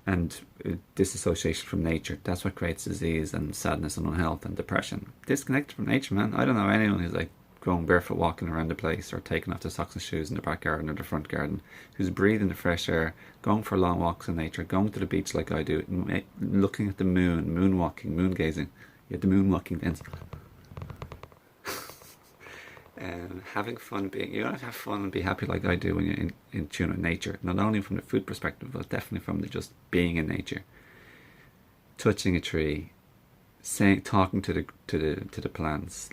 and disassociation from nature. That's what creates disease and sadness and unhealth and depression. Disconnected from nature, man. I don't know anyone who's like going barefoot walking around the place or taking off their socks and shoes in the back garden or the front garden, who's breathing the fresh air, going for long walks in nature, going to the beach like I do, looking at the moon, moonwalking, moon gazing. Yeah, the moonwalking dance. Having fun being, you gotta have fun and be happy like I do when you're in tune with nature. Not only from the food perspective, but definitely from the just being in nature. Touching a tree, saying, talking to the plants,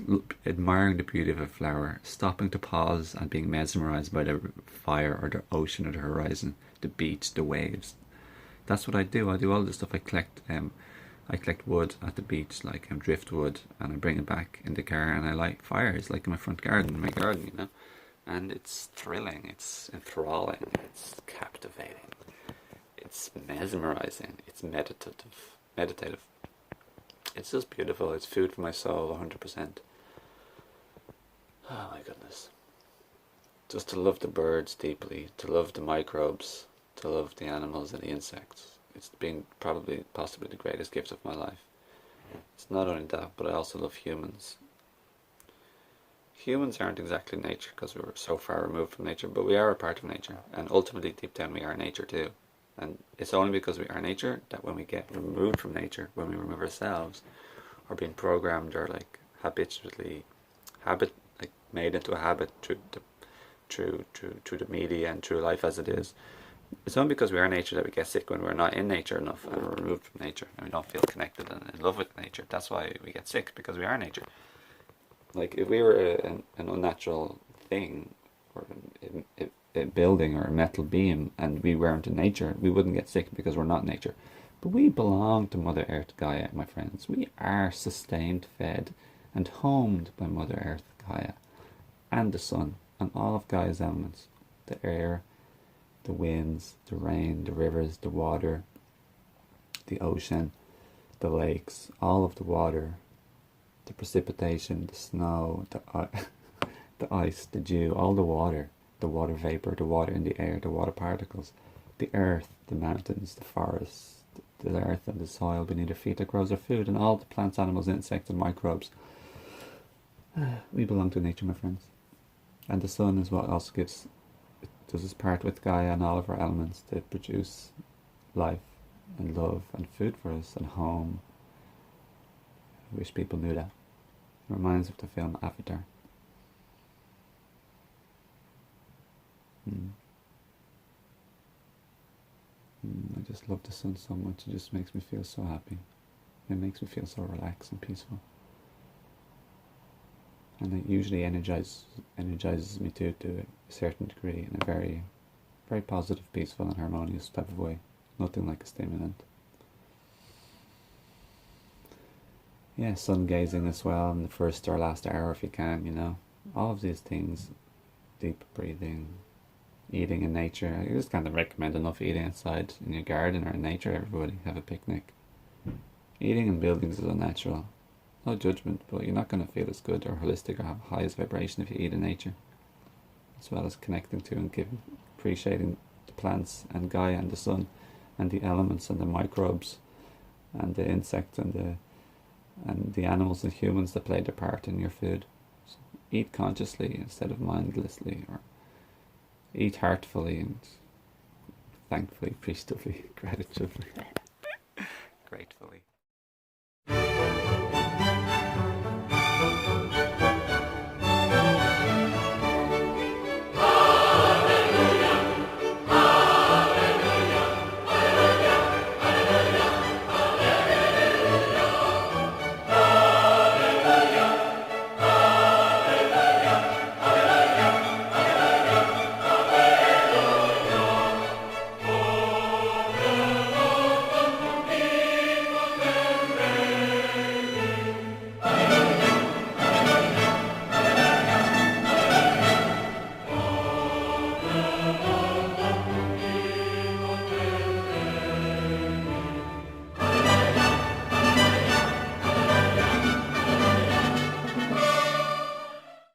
admiring the beauty of a flower, stopping to pause and being mesmerized by the fire or the ocean or the horizon, the beach, the waves. That's what I do. I do all this stuff. I collect wood at the beach, like driftwood, and I bring it back in the car, and I light fires, like in my front garden, in my garden, you know. And it's thrilling, it's enthralling, it's captivating, it's mesmerizing, it's meditative. It's just beautiful. It's food for my soul, 100%. Oh my goodness. Just to love the birds deeply, to love the microbes, to love the animals and the insects. It's been possibly the greatest gift of my life. It's not only that, but I also love humans. Humans aren't exactly nature because we're so far removed from nature, but we are a part of nature. And ultimately, deep down, we are nature too. And it's only because we are nature that when we get removed from nature, when we remove ourselves, or being programmed or like made into a habit through the media and through life as it is, it's only because we are nature that we get sick when we're not in nature enough and we're removed from nature and we don't feel connected and in love with nature. That's why we get sick, because we are nature. Like if we were an unnatural thing or a building or a metal beam and we weren't in nature, we wouldn't get sick because we're not nature. But we belong to Mother Earth Gaia, my friends. We are sustained, fed and homed by Mother Earth Gaia and the sun and all of Gaia's elements. The air, the winds, the rain, the rivers, the water, the ocean, the lakes, all of the water, the precipitation, the snow, the ice, the dew, all the water vapor, the water in the air, the water particles, the earth, the mountains, the forests, the earth and the soil beneath our feet that grows our food, and all the plants, animals, insects and microbes. We belong to nature, my friends. And the sun is what also does its part with Gaia and all of our elements to produce life and love and food for us and home. I wish people knew that. It reminds me of the film Avatar. I just love the sun so much. It just makes me feel so happy. It makes me feel so relaxed and peaceful. And it usually energizes me to a certain degree in a very, very positive, peaceful and harmonious type of way. Nothing like a stimulant. Yeah, sun gazing as well in the first or last hour if you can, you know. All of these things, deep breathing, eating in nature. I just can't recommend enough eating outside in your garden or in nature. Everybody have a picnic. Eating in buildings is unnatural. No judgment, but you're not going to feel as good or holistic or have highest vibration if you eat in nature. As well as connecting to and appreciating the plants and Gaia and the sun and the elements and the microbes and the insects and the animals and humans that play their part in your food. So eat consciously instead of mindlessly, or eat heartfully and thankfully, appreciatively, gratefully, gratefully.